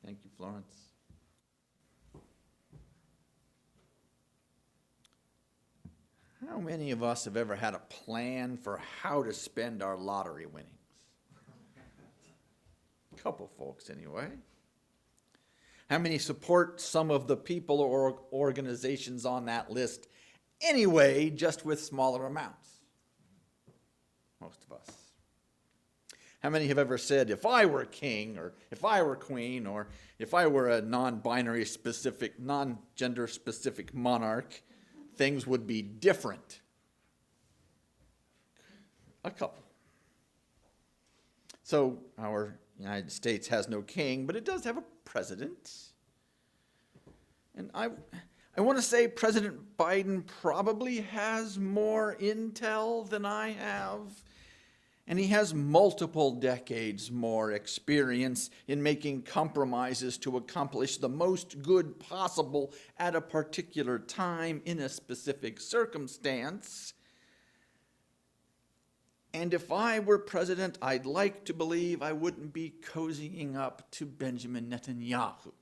Thank you, Florence. How many of us have ever had a plan for how to spend our lottery winnings? A couple folks, anyway. How many support some of the people or organizations on that list anyway, just with smaller amounts? Most of us. How many have ever said, if I were king, or if I were queen, or if I were a non-binary specific, non-gender specific monarch, things would be different? A couple. So our United States has no king, but it does have a president. And I want to say President Biden probably has more intel than I have. And he has multiple decades more experience in making compromises to accomplish the most good possible at a particular time in a specific circumstance. And if I were president, I'd like to believe I wouldn't be cozying up to Benjamin Netanyahu.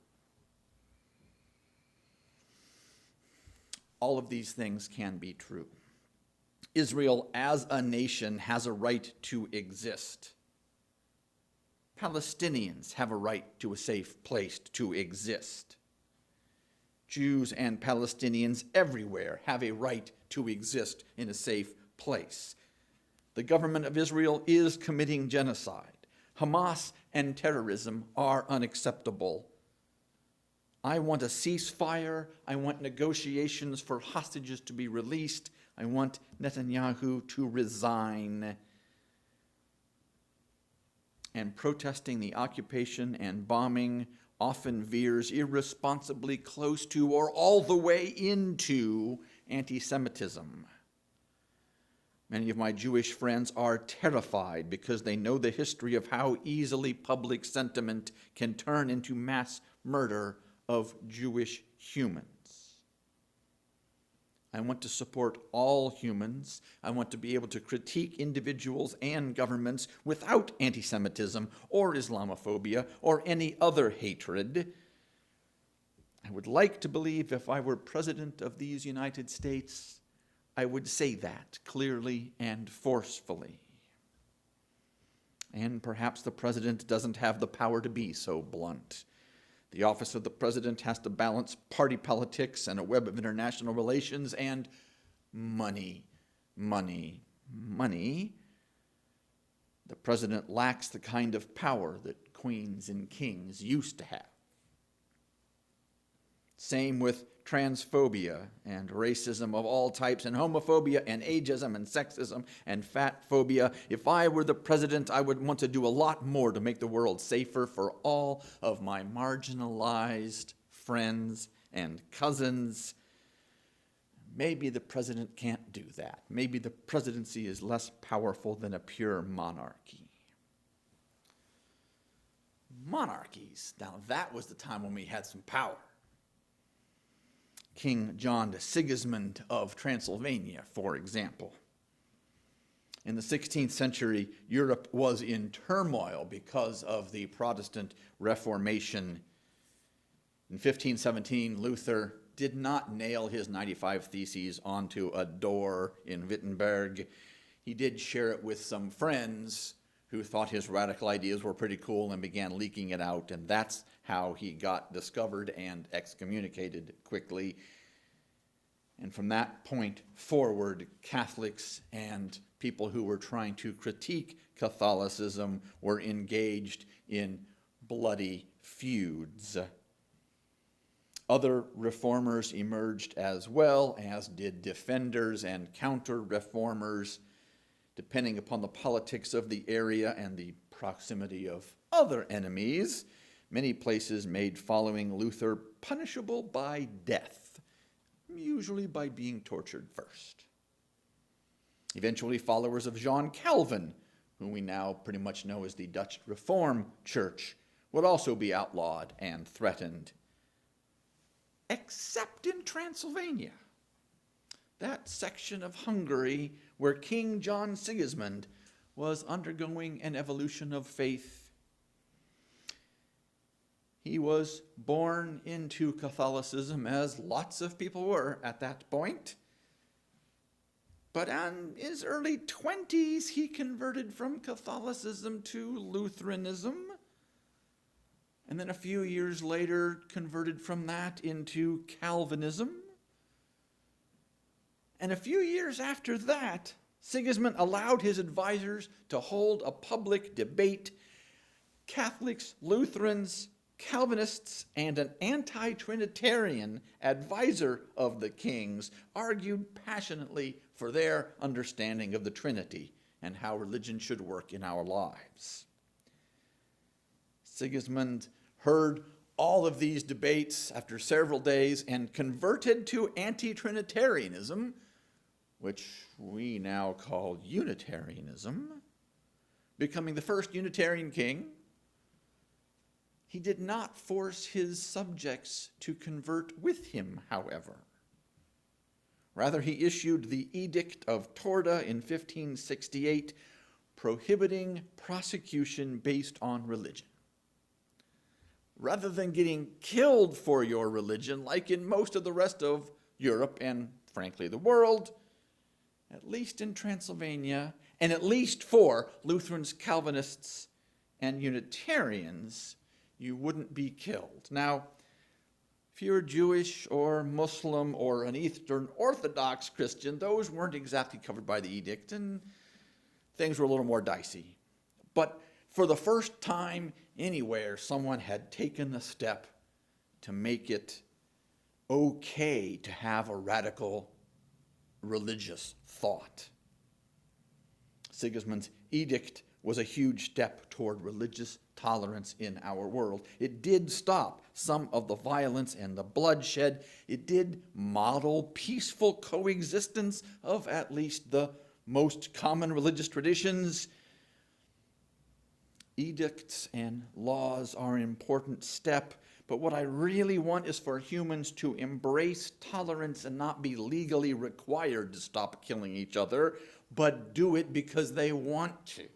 All of these things can be true. Israel as a nation has a right to exist. Palestinians have a right to a safe place to exist. Jews and Palestinians everywhere have a right to exist in a safe place. The government of Israel is committing genocide. Hamas and terrorism are unacceptable. I want a ceasefire. I want negotiations for hostages to be released. I want Netanyahu to resign. And protesting the occupation and bombing often veers irresponsibly close to or all the way into anti-Semitism. Many of my Jewish friends are terrified because they know the history of how easily public sentiment can turn into mass murder of Jewish humans. I want to support all humans. I want to be able to critique individuals and governments without anti-Semitism or Islamophobia or any other hatred. I would like to believe if I were president of these United States, I would say that clearly and forcefully. And perhaps the president doesn't have the power to be so blunt. The office of the president has to balance party politics and a web of international relations and money, money, money. The president lacks the kind of power that queens and kings used to have. Same with transphobia and racism of all types, and homophobia and ageism and sexism and fat phobia. If I were the president, I would want to do a lot more to make the world safer for all of my marginalized friends and cousins. Maybe the president can't do that. Maybe the presidency is less powerful than a pure monarchy. Monarchies. Now that was the time when we had some power. King John Sigismund of Transylvania, for example. In the 16th century, Europe was in turmoil because of the Protestant Reformation. In 1517, Luther did not nail his 95 Theses onto a door in Wittenberg. He did share it with some friends who thought his radical ideas were pretty cool and began leaking it out, and that's how he got discovered and excommunicated quickly. And from that point forward, Catholics and people who were trying to critique Catholicism were engaged in bloody feuds. Other reformers emerged as well, as did defenders and counter-reformers, depending upon the politics of the area and the proximity of other enemies. Many places made following Luther punishable by death, usually by being tortured first. Eventually, followers of John Calvin, whom we now pretty much know as the Dutch Reformed Church, would also be outlawed and threatened, except in Transylvania, that section of Hungary where King John Sigismund was undergoing an evolution of faith. He was born into Catholicism, as lots of people were at that point. But in his early 20s, he converted from Catholicism to Lutheranism. And then a few years later, converted from that into Calvinism. And a few years after that, Sigismund allowed his advisors to hold a public debate. Catholics, Lutherans, Calvinists, and an anti-Trinitarian advisor of the king's argued passionately for their understanding of the Trinity and how religion should work in our lives. Sigismund heard all of these debates after several days and converted to anti-Trinitarianism, which we now call Unitarianism, becoming the first Unitarian king. He did not force his subjects to convert with him, however. Rather, he issued the Edict of Torda in 1568, prohibiting prosecution based on religion. Rather than getting killed for your religion, like in most of the rest of Europe and, frankly, the world, at least in Transylvania, and at least for Lutherans, Calvinists, and Unitarians, you wouldn't be killed. Now, if you're Jewish or Muslim or an Eastern Orthodox Christian, those weren't exactly covered by the edict, and things were a little more dicey. But for the first time anywhere, someone had taken a step to make it okay to have a radical religious thought. Sigismund's edict was a huge step toward religious tolerance in our world. It did stop some of the violence and the bloodshed. It did model peaceful coexistence of at least the most common religious traditions. Edicts and laws are an important step, but what I really want is for humans to embrace tolerance and not be legally required to stop killing each other, but do it because they want to.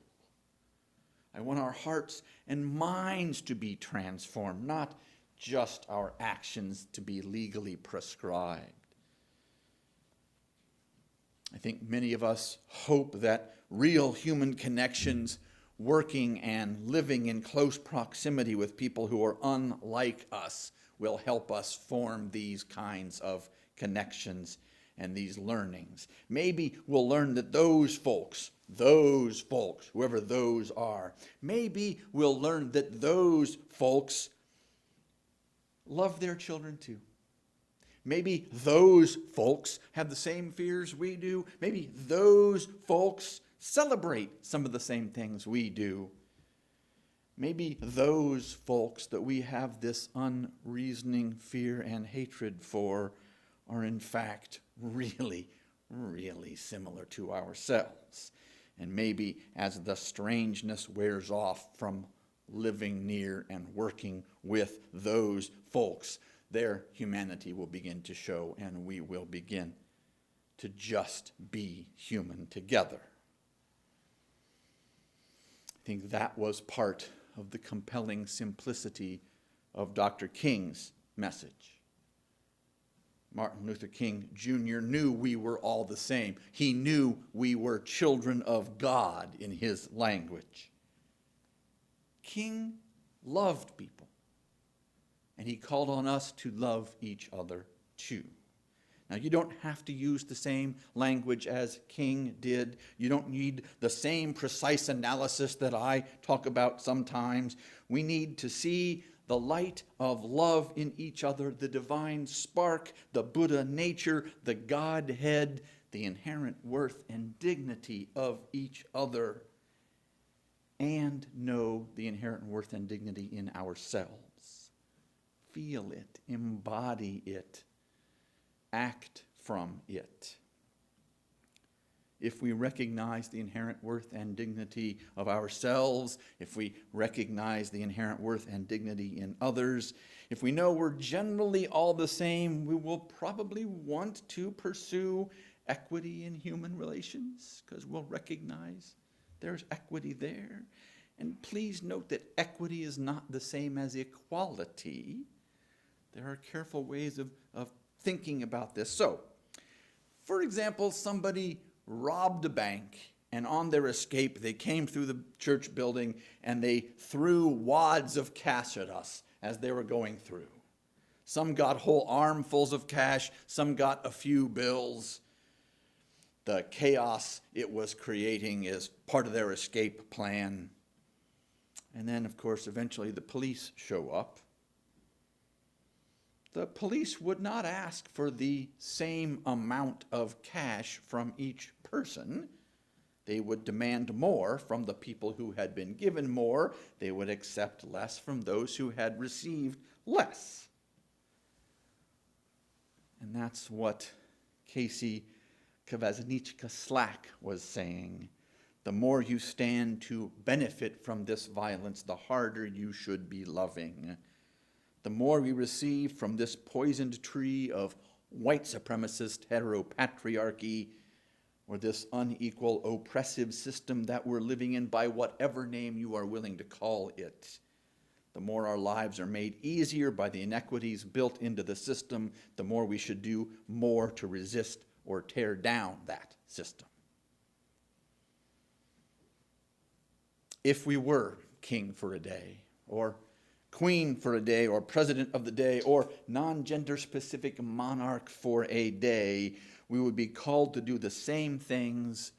I want our hearts and minds to be transformed, not just our actions to be legally prescribed. I think many of us hope that real human connections, working and living in close proximity with people who are unlike us, will help us form these kinds of connections and these learnings. Maybe we'll learn that those folks, whoever those are, maybe we'll learn that those folks love their children too. Maybe those folks have the same fears we do. Maybe those folks celebrate some of the same things we do. Maybe those folks that we have this unreasoning fear and hatred for are in fact really, really similar to ourselves. And maybe as the strangeness wears off from living near and working with those folks, their humanity will begin to show, and we will begin to just be human together. I think that was part of the compelling simplicity of Dr. King's message. Martin Luther King Jr. knew we were all the same. He knew we were children of God in his language. King loved people, and he called on us to love each other too. Now, you don't have to use the same language as King did. You don't need the same precise analysis that I talk about sometimes. We need to see the light of love in each other, the divine spark, the Buddha nature, the Godhead, the inherent worth and dignity of each other, and know the inherent worth and dignity in ourselves. Feel it, embody it, act from it. If we recognize the inherent worth and dignity of ourselves, if we recognize the inherent worth and dignity in others, if we know we're generally all the same, we will probably want to pursue equity in human relations because we'll recognize there's equity there. And please note that equity is not the same as equality. There are careful ways of thinking about this. So, for example, somebody robbed a bank, and on their escape, they came through the church building and they threw wads of cash at us as they were going through. Some got whole armfuls of cash, some got a few bills. The chaos it was creating is part of their escape plan. And then, of course, eventually the police show up. The police would not ask for the same amount of cash from each person. They would demand more from the people who had been given more. They would accept less from those who had received less. And that's what Casey Kvasnichka Slack was saying. The more you stand to benefit from this violence, the harder you should be loving. The more we receive from this poisoned tree of white supremacist heteropatriarchy, or this unequal oppressive system that we're living in by whatever name you are willing to call it, the more our lives are made easier by the inequities built into the system, the more we should do more to resist or tear down that system. If we were king for a day, or queen for a day, or president of the day, or non-gender specific monarch for a day, we would be called to do the same things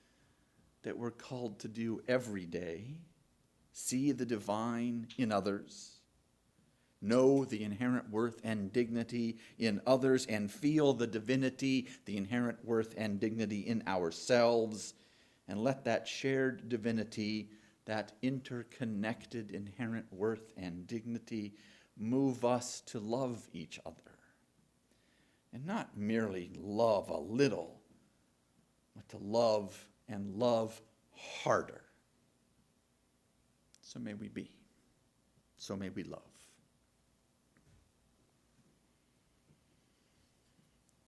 that we're called to do every day. See the divine in others, know the inherent worth and dignity in others, and feel the divinity, the inherent worth and dignity in ourselves, and let that shared divinity, that interconnected inherent worth and dignity, move us to love each other. And not merely love a little, but to love and love harder. So may we be. So may we love.